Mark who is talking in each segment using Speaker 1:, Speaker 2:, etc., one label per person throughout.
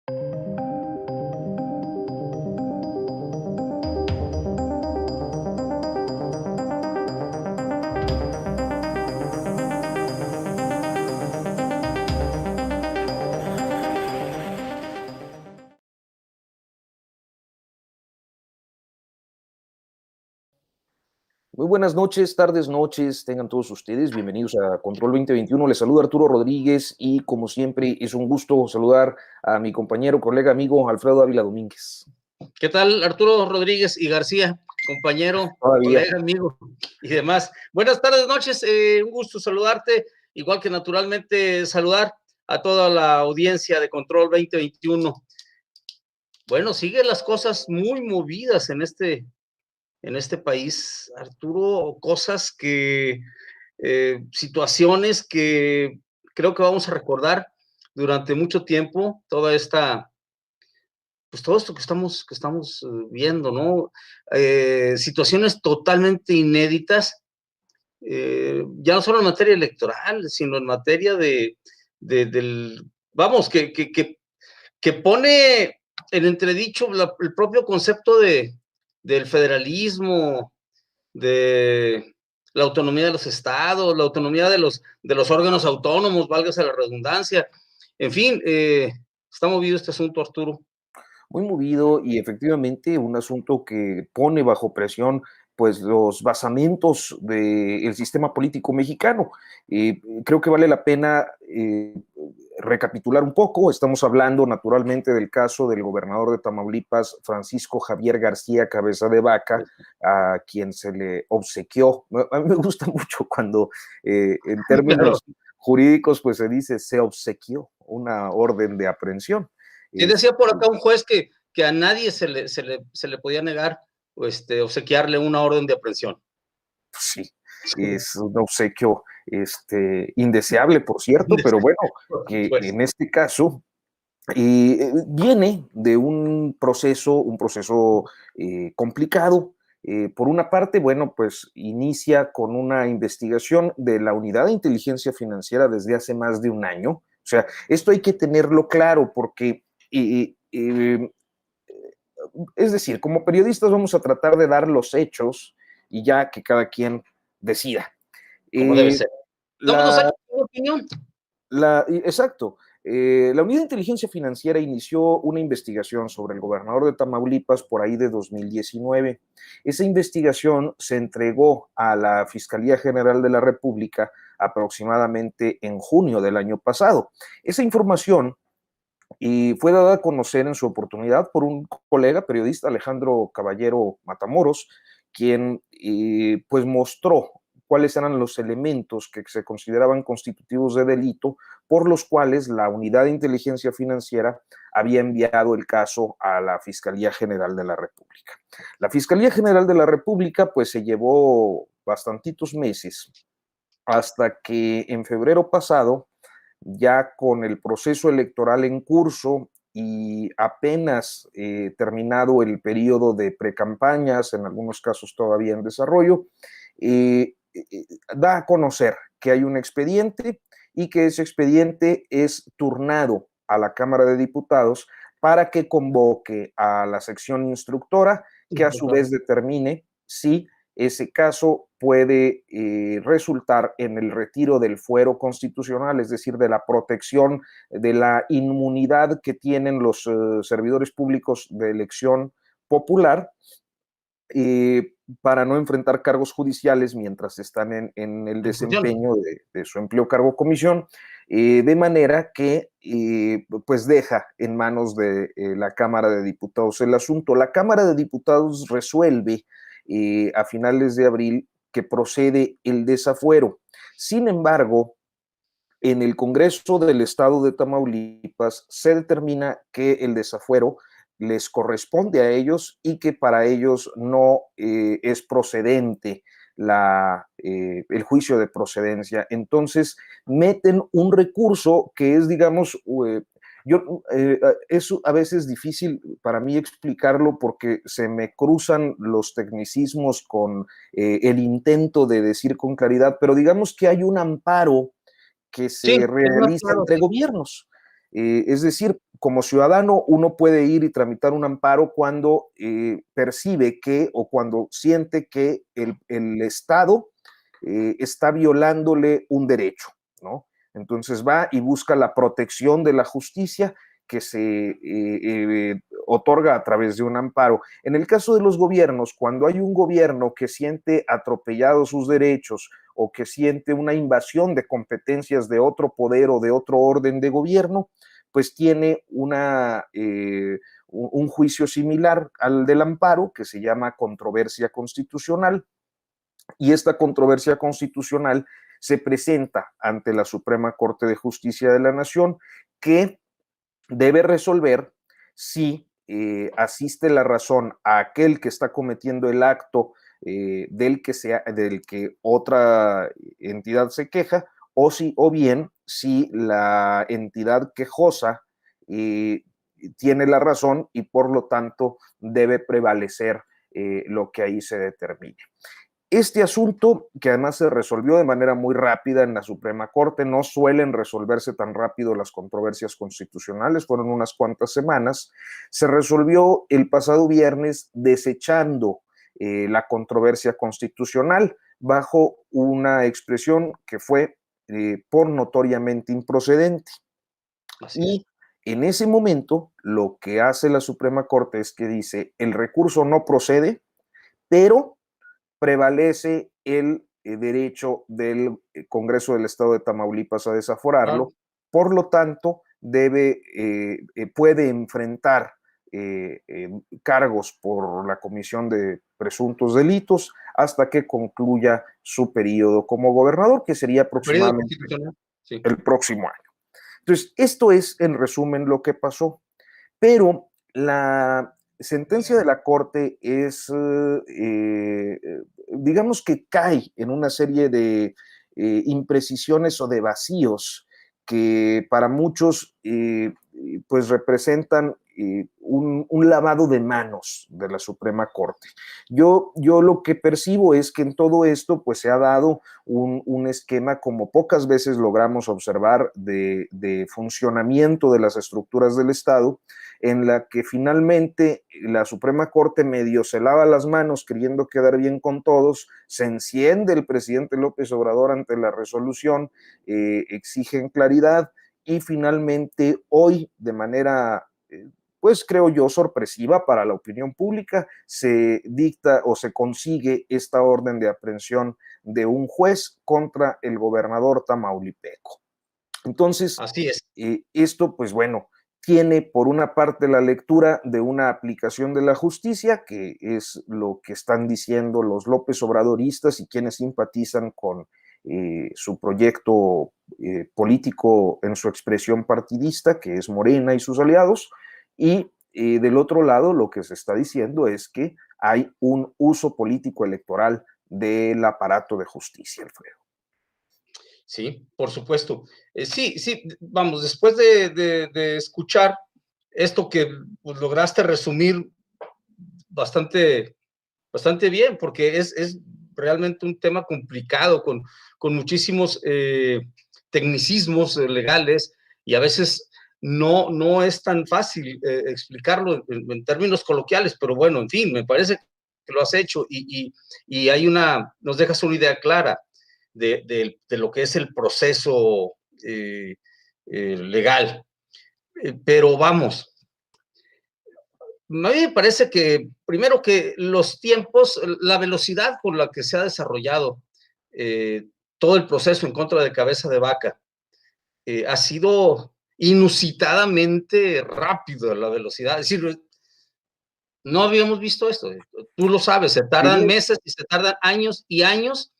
Speaker 1: Muy buenas noches, tardes, noches, tengan todos ustedes. Bienvenidos a Control 2021. Les saluda Arturo Rodríguez y, como siempre, es un gusto saludar a mi compañero, colega, amigo Alfredo Ávila Domínguez.
Speaker 2: ¿Qué tal, Arturo Rodríguez y García, compañero, colega, amigo y demás? Buenas tardes, noches, un gusto saludarte, igual que naturalmente saludar a toda la audiencia de Control 2021. Bueno, siguen las cosas muy movidas en este país, Arturo, cosas que, situaciones que creo que vamos a recordar durante mucho tiempo, toda esta, pues todo esto que estamos viendo, ¿no? Situaciones totalmente inéditas, ya no solo en materia electoral, sino en materia vamos, que pone en entredicho el propio concepto del federalismo, de la autonomía de los estados, la autonomía de los órganos autónomos, válgase la redundancia. En fin, está movido este asunto, Arturo.
Speaker 1: Muy movido y efectivamente un asunto que pone bajo presión pues los basamentos del sistema político mexicano. Creo que vale la pena recapitular un poco. Estamos hablando naturalmente del caso del gobernador de Tamaulipas, Francisco Javier García Cabeza de Vaca, a quien se le obsequió. A mí me gusta mucho cuando en términos jurídicos pues se dice se obsequió una orden de aprehensión.
Speaker 2: Sí, decía por acá un juez que a nadie se le podía negar obsequiarle una orden de aprehensión.
Speaker 1: Sí, es un obsequio indeseable, por cierto, pero bueno, que en este caso viene de un proceso complicado. Por una parte, bueno, pues inicia con una investigación de la Unidad de Inteligencia Financiera desde hace más de un año. O sea, esto hay que tenerlo claro porque es decir, como periodistas vamos a tratar de dar los hechos y ya que cada quien decida.
Speaker 2: Como debe ser. Damos los hechos con opinión.
Speaker 1: Exacto. La Unidad de Inteligencia Financiera inició una investigación sobre el gobernador de Tamaulipas por ahí de 2019. Esa investigación se entregó a la Fiscalía General de la República aproximadamente en junio del año pasado. Esa información fue dada a conocer en su oportunidad por un colega periodista, Alejandro Caballero Matamoros, quien pues mostró cuáles eran los elementos que se consideraban constitutivos de delito por los cuales la Unidad de Inteligencia Financiera había enviado el caso a la Fiscalía General de la República. La Fiscalía General de la República pues se llevó bastantitos meses hasta que en febrero pasado, ya con el proceso electoral en curso y apenas terminado el periodo de precampañas, en algunos casos todavía en desarrollo, da a conocer que hay un expediente y que ese expediente es turnado a la Cámara de Diputados para que convoque a la sección instructora, que a su vez determine si ese caso puede resultar en el retiro del fuero constitucional, es decir, de la protección de la inmunidad que tienen los servidores públicos de elección popular, para no enfrentar cargos judiciales mientras están en el desempeño de su empleo, cargo o comisión, de manera que pues deja en manos de la Cámara de Diputados el asunto. La Cámara de Diputados resuelve a finales de abril que procede el desafuero. Sin embargo, en el Congreso del Estado de Tamaulipas se determina que el desafuero les corresponde a ellos y que para ellos no es procedente el juicio de procedencia. Entonces meten un recurso que es, digamos, es a veces difícil para mí explicarlo porque se me cruzan los tecnicismos con el intento de decir con claridad, pero digamos que hay un amparo que se realiza entre gobiernos. Es decir, como ciudadano uno puede ir y tramitar un amparo cuando percibe que o cuando siente que el Estado está violándole un derecho, ¿no? Entonces va y busca la protección de la justicia que se otorga a través de un amparo. En el caso de los gobiernos, cuando hay un gobierno que siente atropellados sus derechos o que siente una invasión de competencias de otro poder o de otro orden de gobierno, pues tiene un juicio similar al del amparo, que se llama controversia constitucional, y esta controversia constitucional se presenta ante la Suprema Corte de Justicia de la Nación, que debe resolver si asiste la razón a aquel que está cometiendo el acto del que otra entidad se queja, o bien si la entidad quejosa tiene la razón y por lo tanto debe prevalecer lo que ahí se determine. Este asunto, que además se resolvió de manera muy rápida en la Suprema Corte, no suelen resolverse tan rápido las controversias constitucionales, fueron unas cuantas semanas, se resolvió el pasado viernes desechando la controversia constitucional bajo una expresión que fue por notoriamente improcedente. Y en ese momento, lo que hace la Suprema Corte es que dice, el recurso no procede, pero prevalece el derecho del Congreso del Estado de Tamaulipas a desaforarlo, por lo tanto, puede enfrentar cargos por la comisión de presuntos delitos hasta que concluya su periodo como gobernador, que sería aproximadamente el próximo año. Entonces, esto es en resumen lo que pasó, pero la sentencia de la Corte es, digamos que cae en una serie de imprecisiones o de vacíos que para muchos pues representan un lavado de manos de la Suprema Corte. Yo lo que percibo es que en todo esto pues se ha dado un esquema como pocas veces logramos observar de funcionamiento de las estructuras del Estado, en la que finalmente la Suprema Corte medio se lava las manos queriendo quedar bien con todos, se enciende el presidente López Obrador ante la resolución, exigen claridad y finalmente hoy de manera pues creo yo sorpresiva para la opinión pública, se dicta o se consigue esta orden de aprehensión de un juez contra el gobernador tamaulipeco. Entonces,
Speaker 2: así es.
Speaker 1: Esto pues bueno, tiene por una parte la lectura de una aplicación de la justicia, que es lo que están diciendo los López Obradoristas y quienes simpatizan con su proyecto político en su expresión partidista, que es Morena y sus aliados, y del otro lado lo que se está diciendo es que hay un uso político electoral del aparato de justicia, Alfredo.
Speaker 2: Sí, por supuesto. Sí, vamos, después de escuchar esto que pues, lograste resumir bastante bien, porque es realmente un tema complicado, con muchísimos tecnicismos legales, y a veces no es tan fácil explicarlo en términos coloquiales, pero bueno, en fin, me parece que lo has hecho y nos dejas una idea clara de lo que es el proceso legal. Pero vamos, a mí me parece que, primero que los tiempos, la velocidad con la que se ha desarrollado todo el proceso en contra de Cabeza de Vaca ha sido inusitadamente rápido la velocidad. Es decir, no habíamos visto esto. Tú lo sabes, se tardan meses y se tardan años y años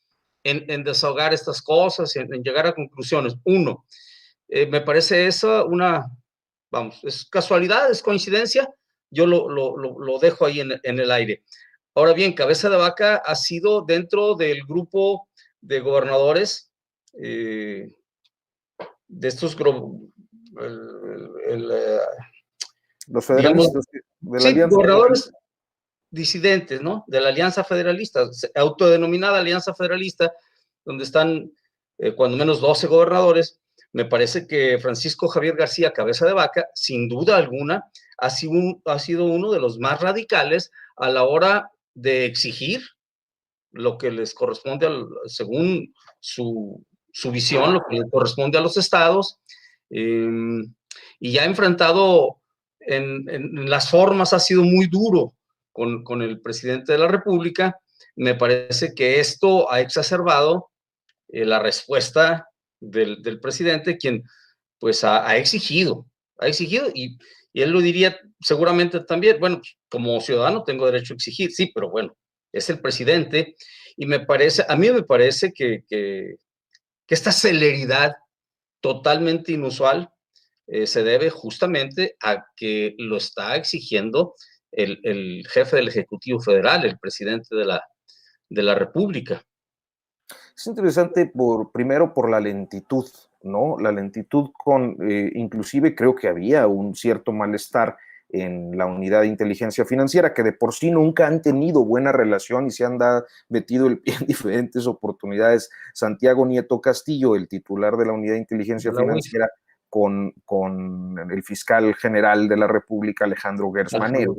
Speaker 2: en desahogar estas cosas, en llegar a conclusiones. Uno, me parece eso vamos, es casualidad, es coincidencia, yo lo dejo ahí en el aire. Ahora bien, Cabeza de Vaca ha sido dentro del grupo de gobernadores de estos
Speaker 1: los federalistas
Speaker 2: de la Alianza gobernadores disidentes, ¿no? De la Alianza Federalista, autodenominada Alianza Federalista, donde están cuando menos 12 gobernadores, me parece que Francisco Javier García Cabeza de Vaca, sin duda alguna, ha sido uno de los más radicales a la hora de exigir lo que les corresponde, según su visión, lo que le corresponde a los estados, y ya ha enfrentado en las formas, ha sido muy duro con el presidente de la República. Me parece que esto ha exacerbado la respuesta del presidente, quien pues ha exigido, y él lo diría seguramente también, bueno, como ciudadano tengo derecho a exigir, sí, pero bueno, es el presidente, y a mí me parece que esta celeridad totalmente inusual se debe justamente a que lo está exigiendo el jefe del Ejecutivo Federal, el presidente de la República.
Speaker 1: Es interesante primero por la lentitud, ¿no? La lentitud inclusive creo que había un cierto malestar en la unidad de inteligencia financiera, que de por sí nunca han tenido buena relación y se han metido el pie en diferentes oportunidades. Santiago Nieto Castillo, el titular de la unidad de inteligencia financiera, con el fiscal general de la República, Alejandro Gers Manero,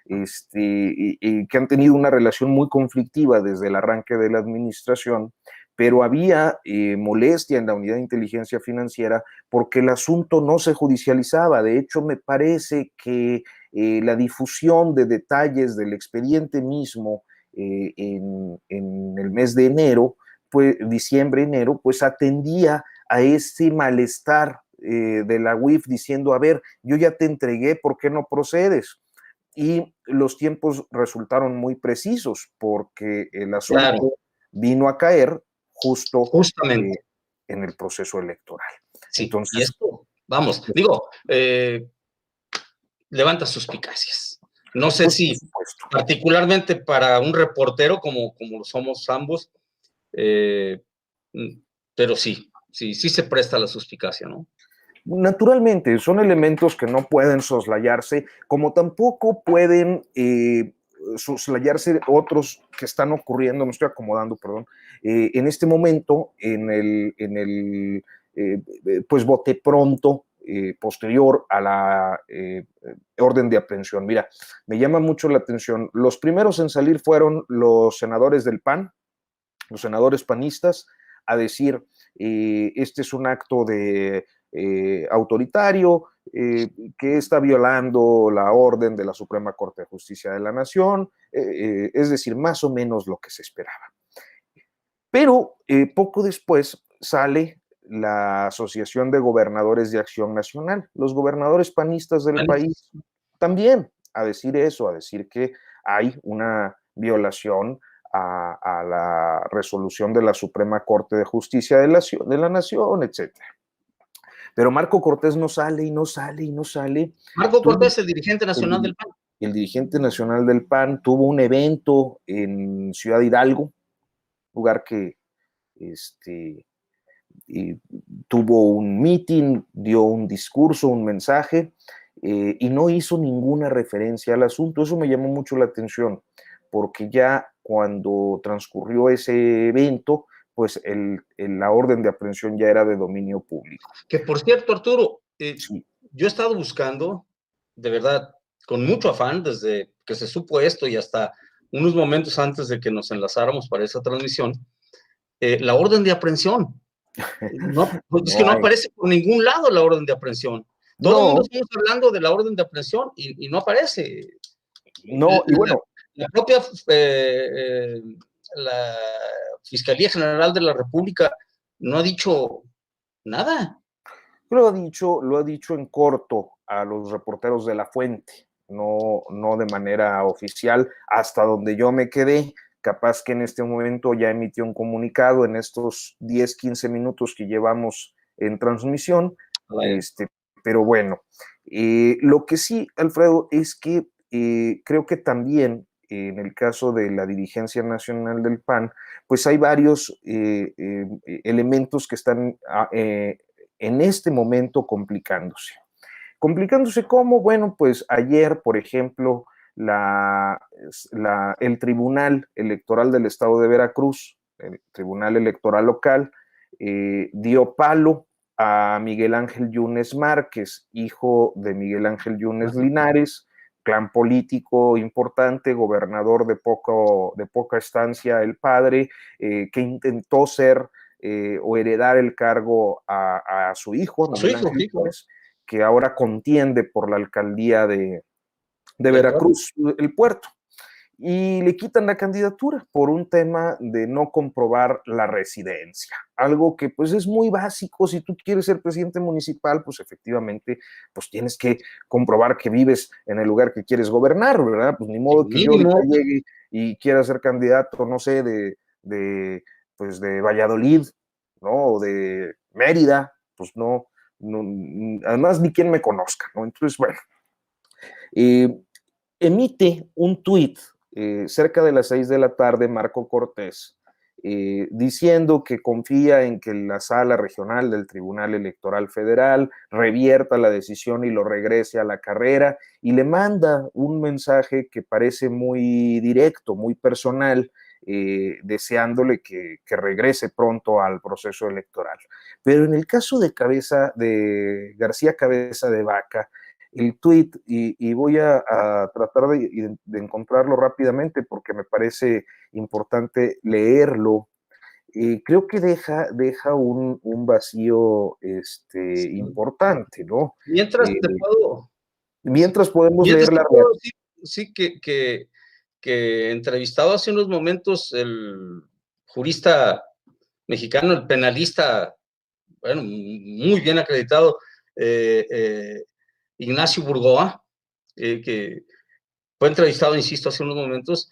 Speaker 1: y que han tenido una relación muy conflictiva desde el arranque de la administración, pero había molestia en la unidad de inteligencia financiera porque el asunto no se judicializaba. De hecho, me parece que la difusión de detalles del expediente mismo en el mes de enero, pues diciembre-enero, pues atendía a ese malestar de la UIF diciendo, a ver, yo ya te entregué, ¿por qué no procedes? Y los tiempos resultaron muy precisos porque el asunto vino a caer justamente en el proceso electoral.
Speaker 2: Sí,
Speaker 1: entonces,
Speaker 2: y esto, vamos, levanta suspicacias. No sé si particularmente para un reportero como lo somos ambos, pero sí se presta la suspicacia, ¿no?
Speaker 1: Naturalmente, son elementos que no pueden soslayarse, como tampoco pueden soslayarse otros que están ocurriendo, me estoy acomodando, perdón, en este momento, pues bote pronto, posterior a la orden de aprehensión. Mira, me llama mucho la atención, los primeros en salir fueron los senadores del PAN, los senadores panistas, a decir, este es un acto de autoritario que está violando la orden de la Suprema Corte de Justicia de la Nación, es decir, más o menos lo que se esperaba. Pero poco después sale la Asociación de Gobernadores de Acción Nacional, los gobernadores panistas del país, también a decir eso, a decir que hay una violación a la resolución de la Suprema Corte de Justicia de la Nación, etc. Pero Marco Cortés no sale y no sale y no sale.
Speaker 2: Marco Cortés, el dirigente nacional del PAN.
Speaker 1: El dirigente nacional del PAN tuvo un evento en Ciudad Hidalgo, lugar que tuvo un meeting, dio un discurso, un mensaje, y no hizo ninguna referencia al asunto. Eso me llamó mucho la atención, porque ya cuando transcurrió ese evento, pues la orden de aprehensión ya era de dominio público.
Speaker 2: Que por cierto, Arturo, sí, yo he estado buscando, de verdad, con mucho afán, desde que se supo esto y hasta unos momentos antes de que nos enlazáramos para esa transmisión, la orden de aprehensión. Es que no aparece por ningún lado la orden de aprehensión. Todo el mundo estamos hablando de la orden de aprehensión y no aparece.
Speaker 1: No, y bueno.
Speaker 2: La propia la Fiscalía General de la República no ha dicho nada.
Speaker 1: Lo ha dicho en corto a los reporteros de La Fuente, no de manera oficial, hasta donde yo me quedé. Capaz que en este momento ya emitió un comunicado en estos 10, 15 minutos que llevamos en transmisión. Pero bueno, lo que sí, Alfredo, es que creo que también en el caso de la dirigencia nacional del PAN, pues hay varios elementos que están en este momento complicándose. ¿Complicándose cómo? Bueno, pues ayer, por ejemplo, el Tribunal Electoral del Estado de Veracruz, el Tribunal Electoral Local, dio palo a Miguel Ángel Yunes Márquez, hijo de Miguel Ángel Yunes Linares, clan político importante, gobernador de poca estancia, el padre, que intentó ser o heredar el cargo a su hijo, Miguel Ángel Yunes, que ahora contiende por la alcaldía de Veracruz, el puerto. Y le quitan la candidatura por un tema de no comprobar la residencia, algo que pues es muy básico. Si tú quieres ser presidente municipal, pues efectivamente pues tienes que comprobar que vives en el lugar que quieres gobernar, ¿verdad? Pues ni modo que yo ahorita llegue y quiera ser candidato, no sé, pues de Valladolid, ¿no? O de Mérida, pues no, además ni quien me conozca, ¿no? Entonces, bueno, emite un tuit cerca de las 6 de la tarde, Marco Cortés, diciendo que confía en que la sala regional del Tribunal Electoral Federal revierta la decisión y lo regrese a la carrera, y le manda un mensaje que parece muy directo, muy personal, deseándole que regrese pronto al proceso electoral. Pero en el caso de García Cabeza de Vaca, el tuit, y voy a tratar de encontrarlo rápidamente porque me parece importante leerlo. Creo que deja un vacío importante, ¿no? Mientras podemos leer la
Speaker 2: reacción. Sí, que entrevistado hace unos momentos el jurista mexicano, el penalista, bueno, muy bien acreditado, Ignacio Burgoa, que fue entrevistado, insisto, hace unos momentos,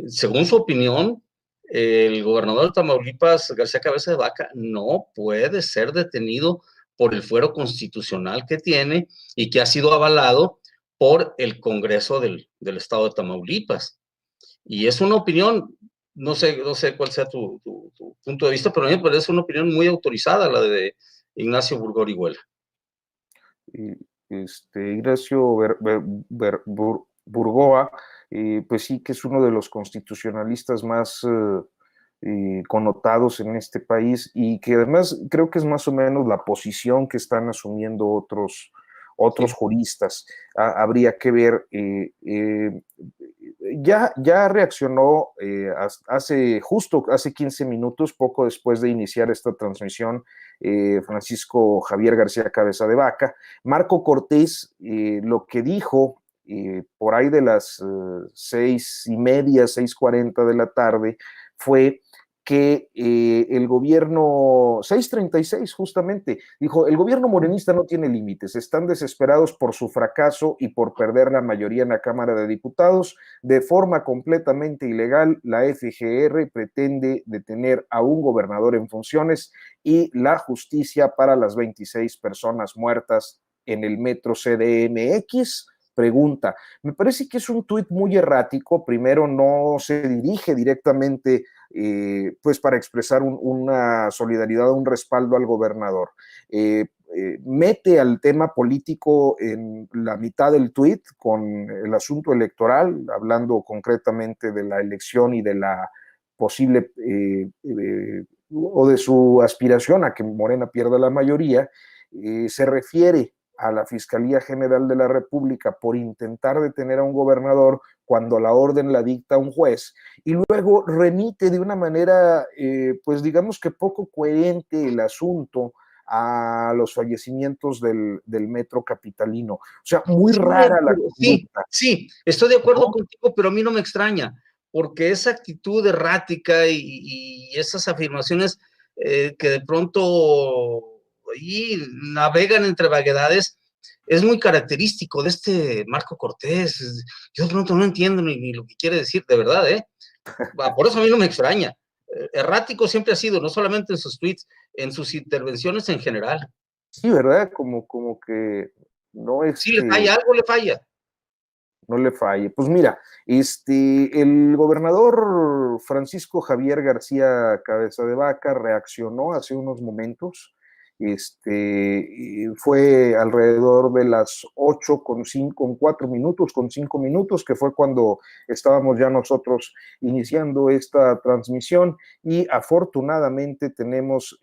Speaker 2: según su opinión, el gobernador de Tamaulipas, García Cabeza de Vaca, no puede ser detenido por el fuero constitucional que tiene y que ha sido avalado por el Congreso del Estado de Tamaulipas. Y es una opinión, no sé cuál sea tu punto de vista, pero a mí me parece una opinión muy autorizada, la de Ignacio Burgoa Orihuela.
Speaker 1: Ignacio Burgoa, pues sí que es uno de los constitucionalistas más connotados en este país, y que además creo que es más o menos la posición que están asumiendo otros juristas. Habría que ver, ya reaccionó hace 15 minutos, poco después de iniciar esta transmisión, Francisco Javier García Cabeza de Vaca. Marco Cortés, lo que dijo por ahí de las 6:30, 6:40 de la tarde, fue que el gobierno, 6:36 justamente, dijo: el gobierno morenista no tiene límites, están desesperados por su fracaso y por perder la mayoría en la Cámara de Diputados. De forma completamente ilegal, la FGR pretende detener a un gobernador en funciones y la justicia para las 26 personas muertas en el metro CDMX. Pregunta, me parece que es un tuit muy errático. Primero, no se dirige directamente pues para expresar una solidaridad, un respaldo al gobernador. Mete al tema político en la mitad del tuit con el asunto electoral, hablando concretamente de la elección y de la posible o de su aspiración a que Morena pierda la mayoría. Se refiere a la Fiscalía General de la República por intentar detener a un gobernador cuando la orden la dicta un juez, y luego remite de una manera, pues digamos que poco coherente el asunto a los fallecimientos del metro capitalino. O sea, muy rara la conducta.
Speaker 2: Sí, estoy de acuerdo contigo, pero a mí no me extraña, porque esa actitud errática y esas afirmaciones que de pronto ahí navegan entre vaguedades, es muy característico de este Marco Cortés. Yo de pronto no entiendo ni lo que quiere decir, de verdad, ¿eh? Por eso a mí no me extraña. Errático siempre ha sido, no solamente en sus tweets, en sus intervenciones en general.
Speaker 1: Sí, ¿verdad? Como que no es...
Speaker 2: Sí, le falla, algo le falla.
Speaker 1: No le falle. Pues mira, el gobernador Francisco Javier García Cabeza de Vaca reaccionó hace unos momentos Fue alrededor de las 8 con 4 minutos, con 5 minutos, que fue cuando estábamos ya nosotros iniciando esta transmisión, y afortunadamente tenemos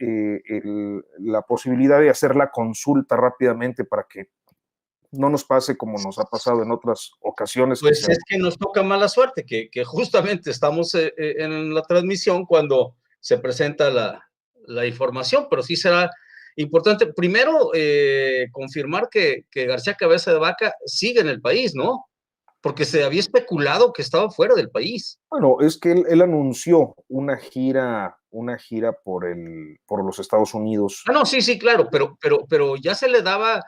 Speaker 1: la posibilidad de hacer la consulta rápidamente para que no nos pase como nos ha pasado en otras ocasiones.
Speaker 2: Pues es que nos toca mala suerte, que justamente estamos en la transmisión cuando se presenta la información, pero sí será importante, primero, confirmar que García Cabeza de Vaca sigue en el país, ¿no? Porque se había especulado que estaba fuera del país.
Speaker 1: Bueno, es que él anunció una gira por los Estados Unidos.
Speaker 2: Ah, no, sí, claro, pero ya se le daba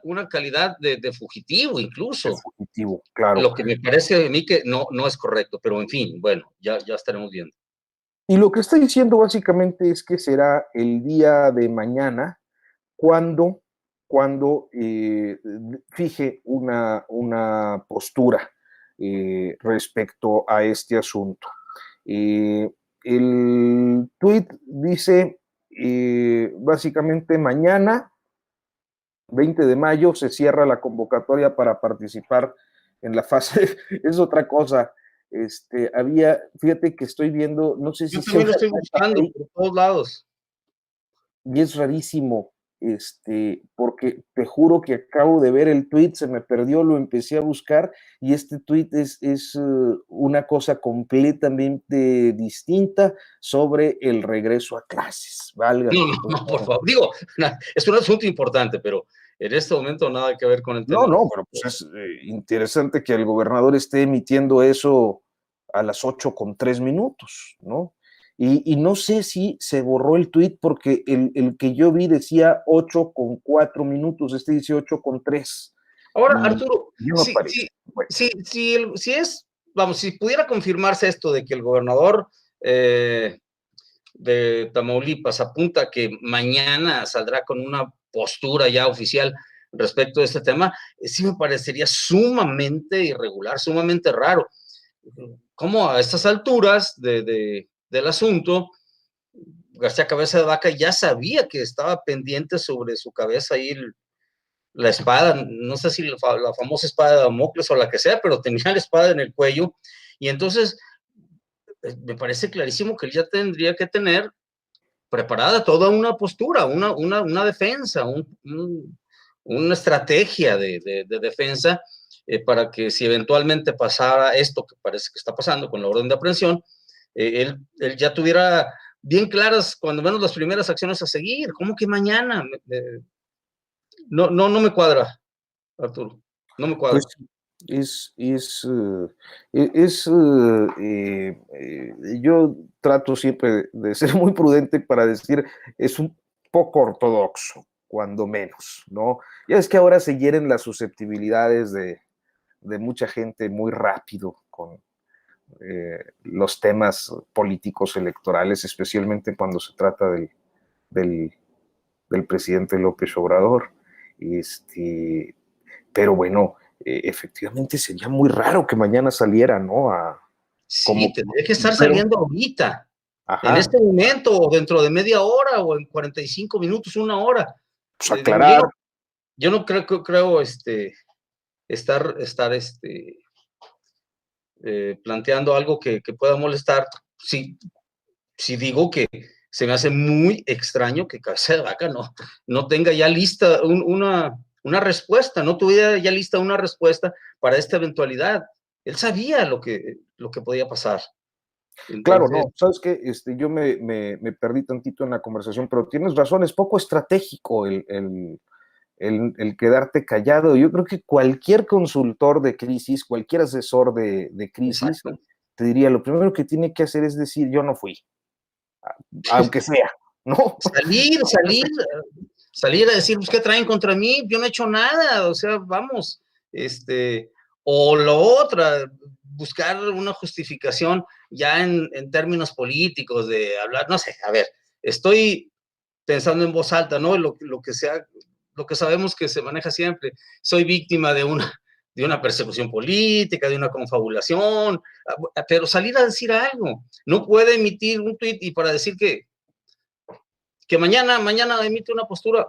Speaker 2: una calidad de fugitivo incluso.
Speaker 1: De fugitivo, claro.
Speaker 2: Lo que me parece a mí que no es correcto, pero en fin, bueno, ya estaremos viendo.
Speaker 1: Y lo que está diciendo básicamente es que será el día de mañana cuando fije una postura respecto a este asunto. El tuit dice, básicamente, mañana, 20 de mayo, se cierra la convocatoria para participar en la fase. Es otra cosa. Fíjate que estoy viendo, no sé si...
Speaker 2: Yo también lo estoy buscando por todos lados.
Speaker 1: Y es rarísimo, porque te juro que acabo de ver el tweet, se me perdió, lo empecé a buscar, y este tweet es una cosa completamente distinta sobre el regreso a clases. Válgame.
Speaker 2: No, por favor. Digo, es un asunto importante, pero en este momento nada que ver con el tema.
Speaker 1: No, pero pues es interesante que el gobernador esté emitiendo eso a las 8:03, ¿no? Y no sé si se borró el tuit porque el que yo vi decía 8:04, dice 8:03.
Speaker 2: Ahora, Arturo,
Speaker 1: no
Speaker 2: si pudiera confirmarse esto de que el gobernador de Tamaulipas apunta que mañana saldrá con una postura ya oficial respecto a este tema, sí me parecería sumamente irregular, sumamente raro. ¿Cómo a estas alturas del asunto, García Cabeza de Vaca ya sabía que estaba pendiente sobre su cabeza ahí la espada, no sé si la famosa espada de Damocles o la que sea, pero tenía la espada en el cuello, y entonces me parece clarísimo que él ya tendría que tener preparada toda una postura, una defensa, una estrategia de defensa para que si eventualmente pasara esto que parece que está pasando con la orden de aprehensión, él ya tuviera bien claras cuando menos las primeras acciones a seguir. ¿Cómo que mañana? No me cuadra, Arturo, no me cuadra.
Speaker 1: Pues yo trato siempre de ser muy prudente para decir, es un poco ortodoxo, cuando menos, ¿no? Ya es que ahora se hieren las susceptibilidades de mucha gente muy rápido con los temas políticos electorales, especialmente cuando se trata del presidente López Obrador. Pero bueno, efectivamente sería muy raro que mañana saliera, ¿no?
Speaker 2: Sí, tendría que estar saliendo ahorita, en este momento, o dentro de media hora, o en 45 minutos, una hora.
Speaker 1: Pues aclarar.
Speaker 2: Yo no creo estar planteando algo que pueda molestar. Si digo que se me hace muy extraño que Cabeza de Vaca no tenga ya lista una respuesta, no tuviera ya lista una respuesta para esta eventualidad. Él sabía lo que podía pasar.
Speaker 1: Entonces, claro, no, sabes que yo me perdí tantito en la conversación, pero tienes razón, es poco estratégico el quedarte callado. Yo creo que cualquier consultor de crisis, cualquier asesor de crisis, exacto, te diría, lo primero que tiene que hacer es decir, yo no fui, aunque sea, ¿no?
Speaker 2: Salir a decir, pues, ¿qué traen contra mí? Yo no he hecho nada, o sea, vamos, o lo otra, buscar una justificación ya en términos políticos, de hablar, no sé, a ver, estoy pensando en voz alta, ¿no? Lo que sabemos que se maneja siempre, soy víctima de una persecución política, de una confabulación, pero salir a decir algo, no puede emitir un tuit y para decir que que mañana emite una postura.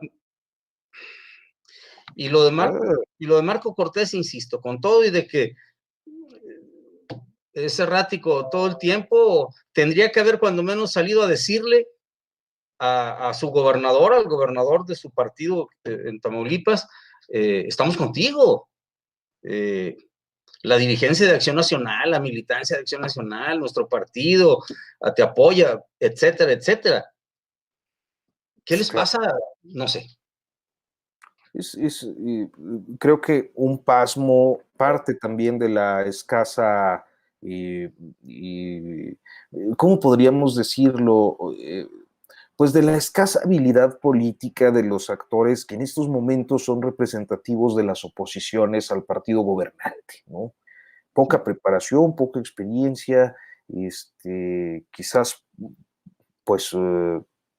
Speaker 2: Y lo de Marco Cortés, insisto, con todo y de que es errático todo el tiempo, tendría que haber cuando menos salido a decirle a su gobernador, al gobernador de su partido en Tamaulipas, estamos contigo. La dirigencia de Acción Nacional, la militancia de Acción Nacional, nuestro partido, te apoya, etcétera, etcétera. ¿Qué les pasa? No sé.
Speaker 1: Creo que un pasmo parte también de la escasa, ¿cómo podríamos decirlo? Pues de la escasa habilidad política de los actores que en estos momentos son representativos de las oposiciones al partido gobernante, ¿no? Poca preparación, poca experiencia, quizás pues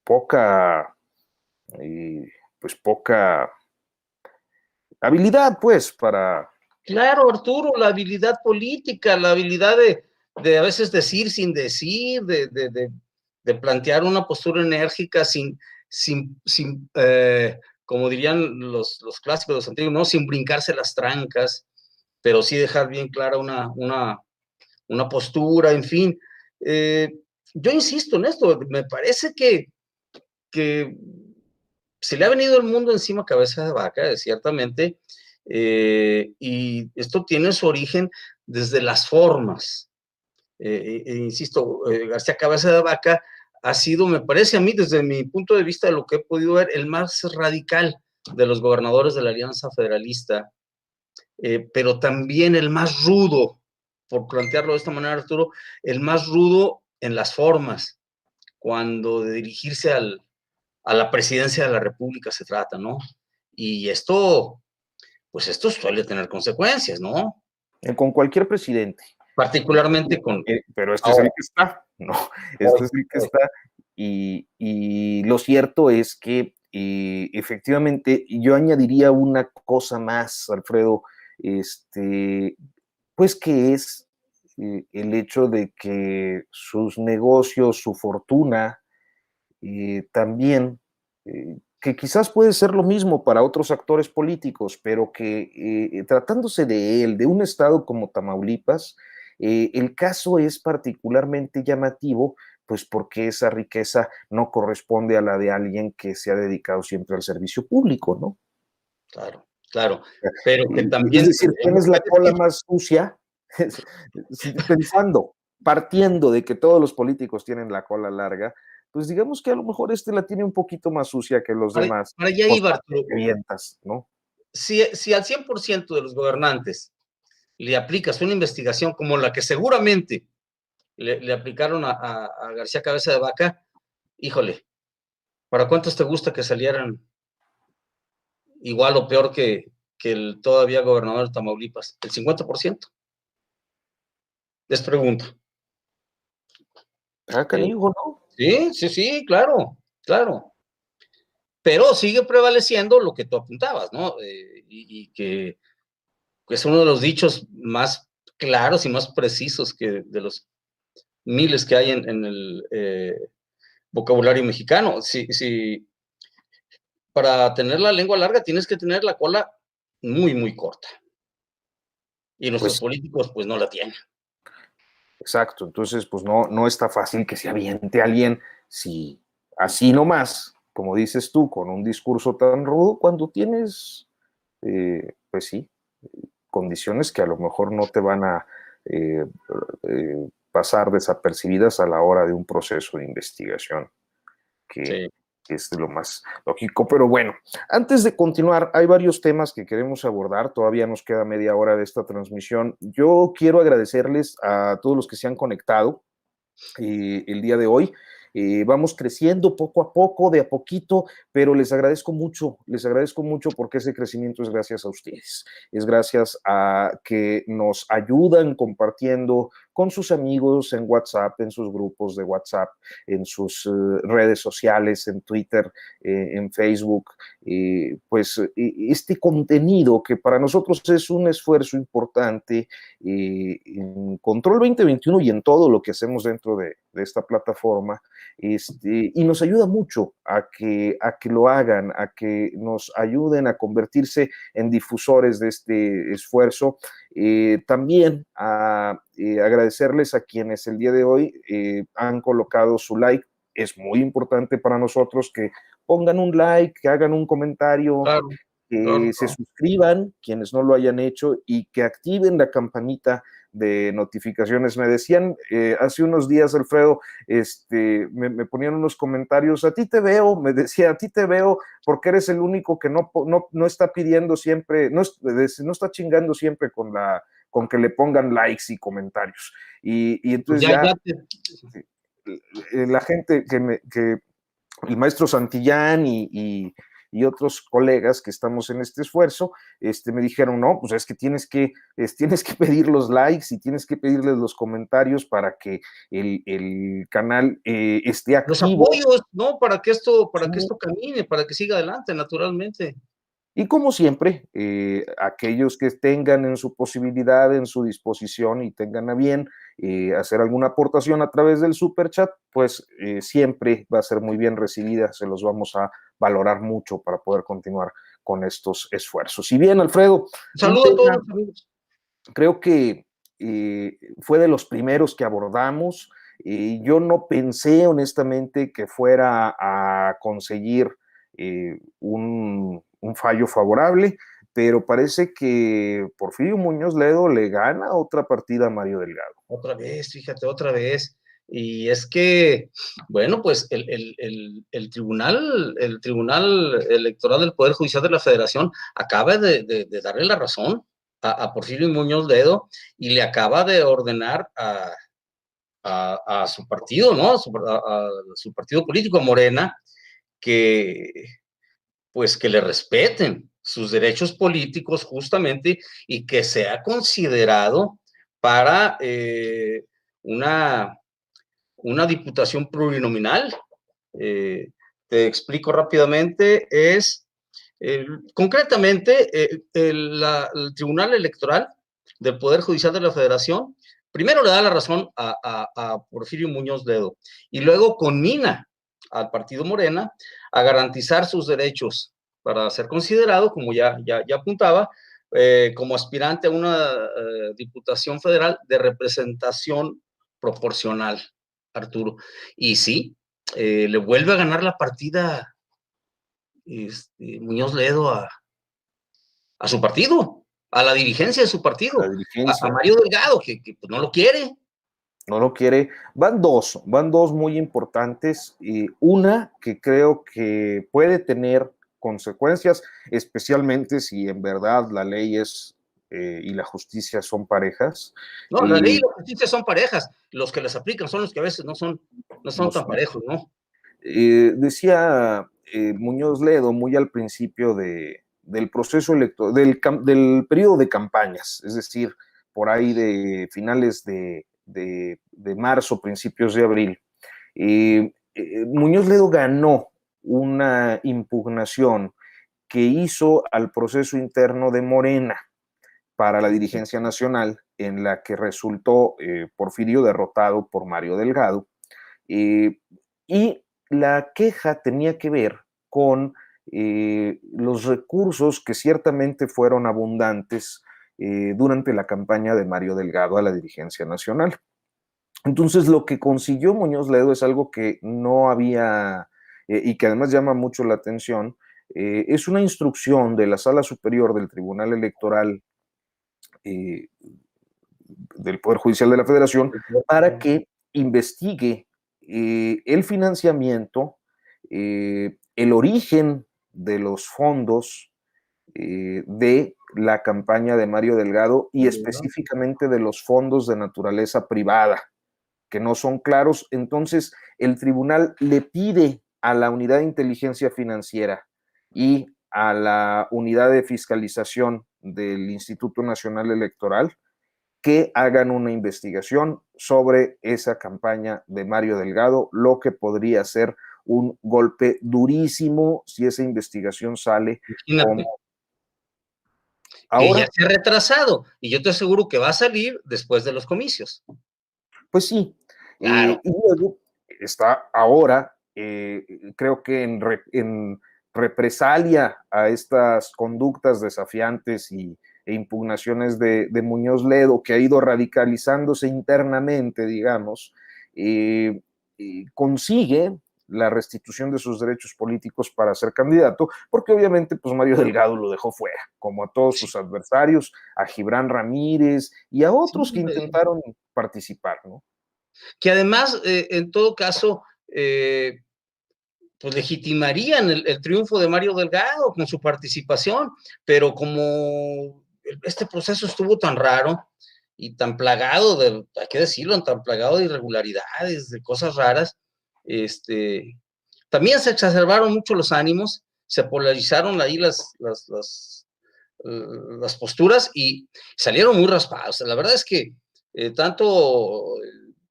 Speaker 1: poca, poca habilidad, pues, para...
Speaker 2: Claro, Arturo, la habilidad política, la habilidad de a veces decir sin decir, de plantear una postura enérgica sin como dirían los clásicos, los antiguos, ¿no? Sin brincarse las trancas, pero sí dejar bien clara una postura, en fin. Yo insisto en esto, me parece que se le ha venido el mundo encima cabeza de vaca, ciertamente, y esto tiene su origen desde las formas. Insisto, García Cabeza de Vaca ha sido, me parece a mí, desde mi punto de vista, de lo que he podido ver, el más radical de los gobernadores de la Alianza Federalista, pero también el más rudo, por plantearlo de esta manera, Arturo, el más rudo en las formas, cuando de dirigirse a la presidencia de la República se trata, ¿no? Y esto, pues esto suele tener consecuencias, ¿no?
Speaker 1: Con cualquier presidente.
Speaker 2: Particularmente con...
Speaker 1: Pero este es el que está, ¿no? Este es el que está. Y lo cierto es que efectivamente yo añadiría una cosa más, Alfredo, pues que es el hecho de que sus negocios, su fortuna, también, que quizás puede ser lo mismo para otros actores políticos, pero que tratándose de él, de un estado como Tamaulipas, el caso es particularmente llamativo, pues porque esa riqueza no corresponde a la de alguien que se ha dedicado siempre al servicio público, ¿no?
Speaker 2: Claro, claro, pero que también...
Speaker 1: Es decir, ¿tienes la cola más sucia? Partiendo de que todos los políticos tienen la cola larga, pues digamos que a lo mejor la tiene un poquito más sucia que los demás.
Speaker 2: Para allá iba, Arturo.
Speaker 1: ¿No?
Speaker 2: Si al 100% de los gobernantes le aplicas una investigación como la que seguramente le aplicaron a García Cabeza de Vaca, híjole, ¿para cuántos te gusta que salieran igual o peor que el todavía gobernador de Tamaulipas? ¿El 50%? Les pregunto.
Speaker 1: Canijo, ¿no?
Speaker 2: Sí, claro. Pero sigue prevaleciendo lo que tú apuntabas, ¿no? Y que es uno de los dichos más claros y más precisos que de los miles que hay en el vocabulario mexicano. Si para tener la lengua larga tienes que tener la cola muy, muy corta. Y nuestros políticos, pues, no la tienen.
Speaker 1: Exacto. Entonces, pues, no está fácil que se aviente alguien, si así nomás, como dices tú, con un discurso tan rudo, cuando tienes, pues sí, condiciones que a lo mejor no te van a pasar desapercibidas a la hora de un proceso de investigación, que es lo más lógico. Pero bueno, antes de continuar, hay varios temas que queremos abordar. Todavía nos queda media hora de esta transmisión. Yo quiero agradecerles a todos los que se han conectado el día de hoy. Vamos creciendo poco a poco, de a poquito, pero les agradezco mucho porque ese crecimiento es gracias a ustedes, es gracias a que nos ayudan compartiendo con sus amigos en WhatsApp, en sus grupos de WhatsApp, en sus redes sociales, en Twitter, en Facebook, pues este contenido que para nosotros es un esfuerzo importante en Control 2021 y en todo lo que hacemos dentro de esta plataforma, y nos ayuda mucho a que lo hagan, a que nos ayuden a convertirse en difusores de este esfuerzo. También a agradecerles a quienes el día de hoy han colocado su like. Es muy importante para nosotros que pongan un like, que hagan un comentario,
Speaker 2: claro,
Speaker 1: que
Speaker 2: claro,
Speaker 1: se suscriban, quienes no lo hayan hecho, y que activen la campanita de notificaciones. Me decían hace unos días, Alfredo, me ponían unos comentarios, a ti te veo, me decía, a ti te veo porque eres el único que no está pidiendo siempre, no está chingando siempre con que le pongan likes y comentarios. Y entonces la gente que el maestro Santillán y otros colegas que estamos en este esfuerzo, me dijeron, no, pues es que tienes que pedir los likes y tienes que pedirles los comentarios para que el canal esté
Speaker 2: los
Speaker 1: activo.
Speaker 2: apoyos, ¿no? Para que esto camine, para que siga adelante, naturalmente.
Speaker 1: Y como siempre, aquellos que tengan en su posibilidad, en su disposición y tengan a bien hacer alguna aportación a través del super chat, pues siempre va a ser muy bien recibida, se los vamos a valorar mucho para poder continuar con estos esfuerzos. Y bien, Alfredo,
Speaker 2: Saludos a todos los amigos.
Speaker 1: Creo que fue de los primeros que abordamos. Yo no pensé honestamente que fuera a conseguir un fallo favorable, pero parece que Porfirio Muñoz Ledo le gana otra partida a Mario Delgado.
Speaker 2: Otra vez, fíjate, otra vez. Y es que, bueno, pues el Tribunal Electoral del Poder Judicial de la Federación acaba de darle la razón a Porfirio Muñoz Ledo y le acaba de ordenar a su partido, ¿no? A su partido político, a Morena, que pues que le respeten sus derechos políticos justamente y que sea considerado para una diputación plurinominal. Te explico rápidamente, concretamente el Tribunal Electoral del Poder Judicial de la Federación primero le da la razón a Porfirio Muñoz Ledo y luego conmina al partido Morena a garantizar sus derechos para ser considerado, como ya apuntaba, como aspirante a una diputación federal de representación proporcional, Arturo. Y sí, le vuelve a ganar la partida Muñoz Ledo a su partido, a la dirigencia de su partido, a Mario Delgado, que pues, no lo quiere.
Speaker 1: No lo quiere. Van dos muy importantes. Una que creo que puede tener consecuencias, especialmente si en verdad la ley es y la justicia son parejas.
Speaker 2: No, la ley y la justicia son parejas. Los que las aplican son los que a veces no son tan parejos, ¿no?
Speaker 1: Decía Muñoz Ledo muy al principio del proceso electoral, del periodo de campañas, es decir, por ahí de finales de marzo, principios de abril, Muñoz Ledo ganó una impugnación que hizo al proceso interno de Morena para la dirigencia nacional, en la que resultó Porfirio derrotado por Mario Delgado. Y la queja tenía que ver con los recursos que ciertamente fueron abundantes durante la campaña de Mario Delgado a la dirigencia nacional. Entonces, lo que consiguió Muñoz Ledo es algo que no había y que además llama mucho la atención. Es una instrucción de la Sala Superior del Tribunal Electoral del Poder Judicial de la Federación para que investigue el financiamiento, el origen de los fondos de la campaña de Mario Delgado y específicamente de los fondos de naturaleza privada, que no son claros. Entonces, el tribunal le pide a la Unidad de Inteligencia Financiera y a la Unidad de Fiscalización del Instituto Nacional Electoral que hagan una investigación sobre esa campaña de Mario Delgado, lo que podría ser un golpe durísimo si esa investigación sale como
Speaker 2: que ya
Speaker 1: ahora.
Speaker 2: se ha retrasado, y yo te aseguro que va a salir después de los comicios.
Speaker 1: Pues sí,
Speaker 2: Claro.
Speaker 1: y luego está ahora, creo que en represalia a estas conductas desafiantes e impugnaciones de Muñoz Ledo, que ha ido radicalizándose internamente, digamos, consigue la restitución de sus derechos políticos para ser candidato, porque obviamente pues Mario Delgado lo dejó fuera, como a todos sus adversarios, a Gibran Ramírez y a otros que intentaron participar, ¿no?
Speaker 2: Que además, en todo caso, pues legitimarían el triunfo de Mario Delgado con su participación, pero como este proceso estuvo tan raro y tan plagado de, hay que decirlo, tan plagado de irregularidades, de cosas raras, también se exacerbaron mucho los ánimos, se polarizaron ahí las posturas y salieron muy raspados. La verdad es que tanto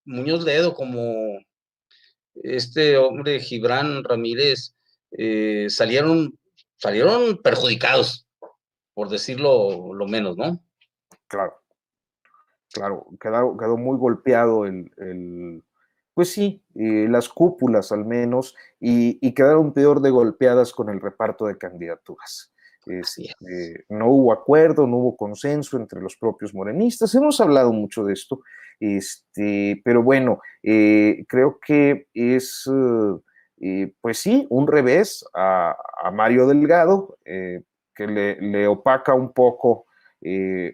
Speaker 2: Muñoz Ledo como este hombre Gibran Ramírez salieron perjudicados, por decirlo lo menos, ¿no?
Speaker 1: Claro, claro, quedó muy golpeado pues sí, las cúpulas al menos, y quedaron peor de golpeadas con el reparto de candidaturas. No hubo acuerdo, no hubo consenso entre los propios morenistas, hemos hablado mucho de esto, pero bueno, creo que es, pues sí, un revés a Mario Delgado, que le opaca un poco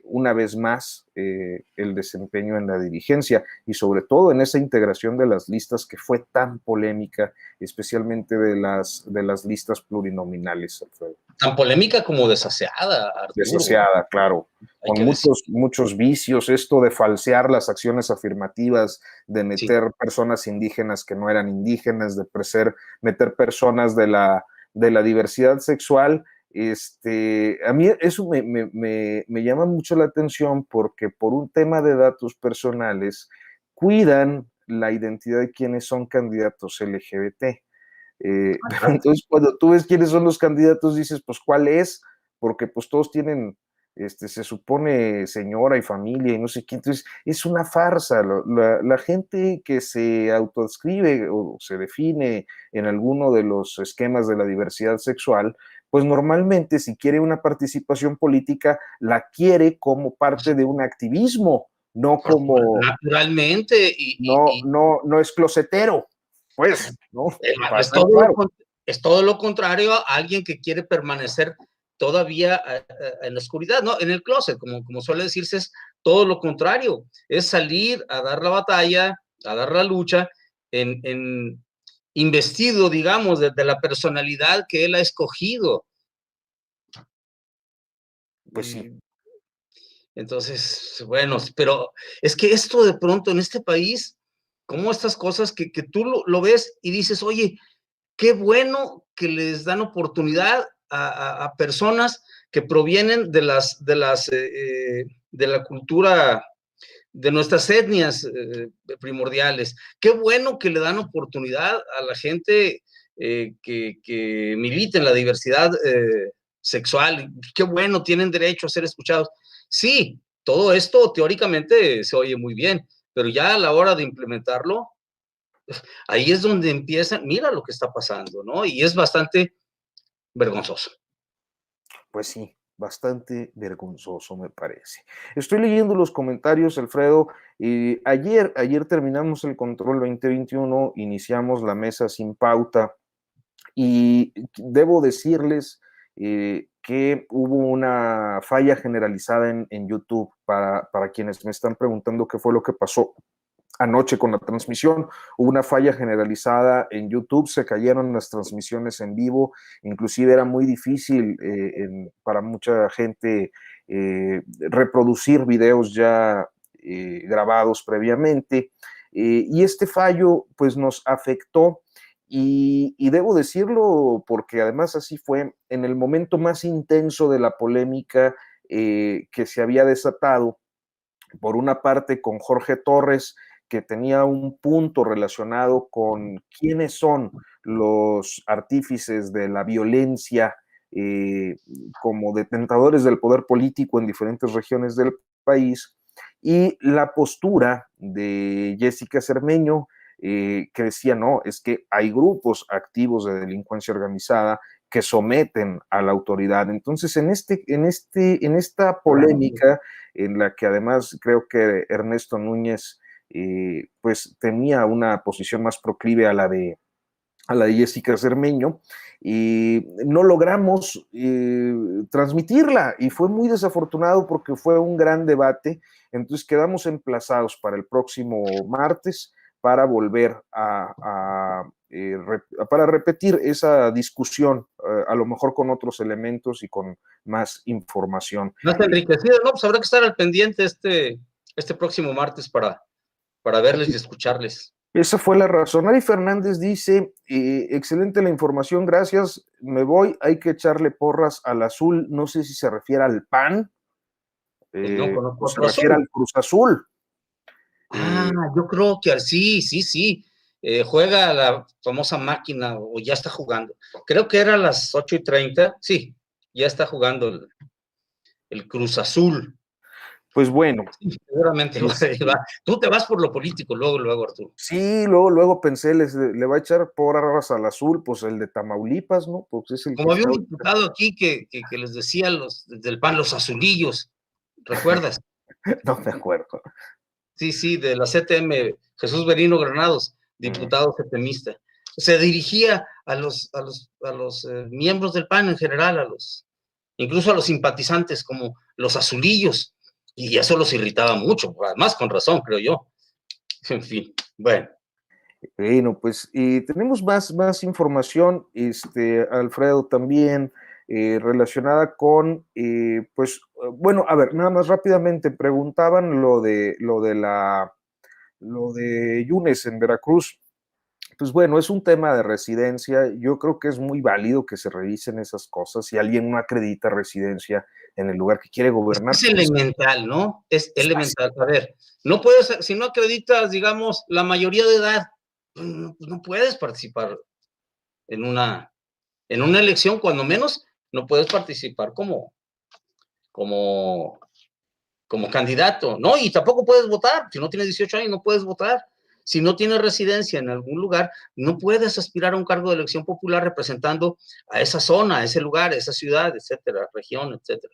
Speaker 1: una vez más el desempeño en la dirigencia y sobre todo en esa integración de las listas que fue tan polémica, especialmente de las listas plurinominales, Alfredo.
Speaker 2: Tan polémica como desaseada, Arturo.
Speaker 1: Desaseada, claro, con muchos vicios, esto de falsear las acciones afirmativas, de meter personas indígenas que no eran indígenas, de meter personas de la diversidad sexual. A mí eso me llama mucho la atención porque por un tema de datos personales cuidan la identidad de quienes son candidatos LGBT. Pero entonces cuando tú ves quiénes son los candidatos dices, pues ¿cuál es? Porque pues todos tienen, se supone señora y familia y no sé qué, entonces es una farsa. La gente que se autodescribe o se define en alguno de los esquemas de la diversidad sexual, pues normalmente si quiere una participación política, la quiere como parte de un activismo, no como...
Speaker 2: Naturalmente.
Speaker 1: No es closetero, pues, ¿no?
Speaker 2: Es todo lo contrario a alguien que quiere permanecer todavía en la oscuridad, ¿no? En el closet, como suele decirse, es todo lo contrario, es salir a dar la batalla, a dar la lucha, investido, digamos, de la personalidad que él ha escogido.
Speaker 1: Pues sí.
Speaker 2: Entonces, bueno, pero es que esto de pronto en este país, como estas cosas que tú lo ves y dices, oye, qué bueno que les dan oportunidad a personas que provienen de la cultura, de nuestras etnias primordiales. Qué bueno que le dan oportunidad a la gente que milita en la diversidad sexual. Qué bueno, tienen derecho a ser escuchados. Sí, todo esto teóricamente se oye muy bien, pero ya a la hora de implementarlo, ahí es donde empieza, mira lo que está pasando, ¿no? Y es bastante vergonzoso.
Speaker 1: Pues sí, bastante vergonzoso me parece. Estoy leyendo los comentarios, Alfredo. Ayer terminamos el Control 2021, iniciamos la mesa sin pauta y debo decirles que hubo una falla generalizada en YouTube para quienes me están preguntando qué fue lo que pasó anoche con la transmisión. Hubo una falla generalizada en YouTube, se cayeron las transmisiones en vivo, inclusive era muy difícil para mucha gente reproducir videos ya grabados previamente, y este fallo pues nos afectó. Y debo decirlo porque además así fue en el momento más intenso de la polémica que se había desatado. por una parte con Jorge Torres, que tenía un punto relacionado con quiénes son los artífices de la violencia como detentadores del poder político en diferentes regiones del país, y la postura de Jessica Cermeño, que decía, no, es que hay grupos activos de delincuencia organizada que someten a la autoridad. Entonces, en esta polémica, en la que además creo que Ernesto Núñez pues tenía una posición más proclive a la de Jessica Cermeño, y no logramos transmitirla, y fue muy desafortunado porque fue un gran debate. Entonces quedamos emplazados para el próximo martes para volver para repetir esa discusión, a lo mejor con otros elementos y con más información.
Speaker 2: Más enriquecido, ¿no? Pues habrá que estar al pendiente este próximo martes para verles y escucharles.
Speaker 1: Esa fue la razón. Ari Fernández dice, excelente la información, gracias, me voy, hay que echarle porras al azul, no sé si se refiere al PAN,
Speaker 2: Pues no conozco
Speaker 1: o se
Speaker 2: otro
Speaker 1: refiere
Speaker 2: azul.
Speaker 1: al Cruz Azul.
Speaker 2: Yo creo que sí. Juega la famosa máquina, o ya está jugando. Creo que era a las 8:30, sí, ya está jugando el Cruz Azul.
Speaker 1: Pues bueno.
Speaker 2: Sí, seguramente tú te vas por lo político, luego, Arturo.
Speaker 1: Sí, luego pensé, le va a echar porras al azul, pues el de Tamaulipas, ¿no? Pues es el
Speaker 2: Como había un diputado aquí que les decía del PAN, los azulillos, ¿recuerdas?
Speaker 1: No me acuerdo.
Speaker 2: Sí, de la CTM, Jesús Berino Granados, diputado CTMista. Se dirigía a los miembros del PAN en general, incluso a los simpatizantes, como los azulillos, y eso los irritaba mucho, además con razón, creo yo. En fin, bueno.
Speaker 1: Bueno, pues tenemos más información, Alfredo, también relacionada con, pues, bueno, a ver, nada más rápidamente, preguntaban lo de Yunes en Veracruz. Pues bueno, es un tema de residencia. Yo creo que es muy válido que se revisen esas cosas. Si alguien no acredita residencia en el lugar que quiere gobernar.
Speaker 2: Es elemental, ¿no? Es elemental. A ver, no puedes, si no acreditas, digamos, la mayoría de edad, pues no puedes participar en una elección, cuando menos no puedes participar como candidato, ¿no? Y tampoco puedes votar. Si no tienes 18 años, no puedes votar. Si no tienes residencia en algún lugar, no puedes aspirar a un cargo de elección popular representando a esa zona, a ese lugar, a esa ciudad, etcétera, región, etcétera.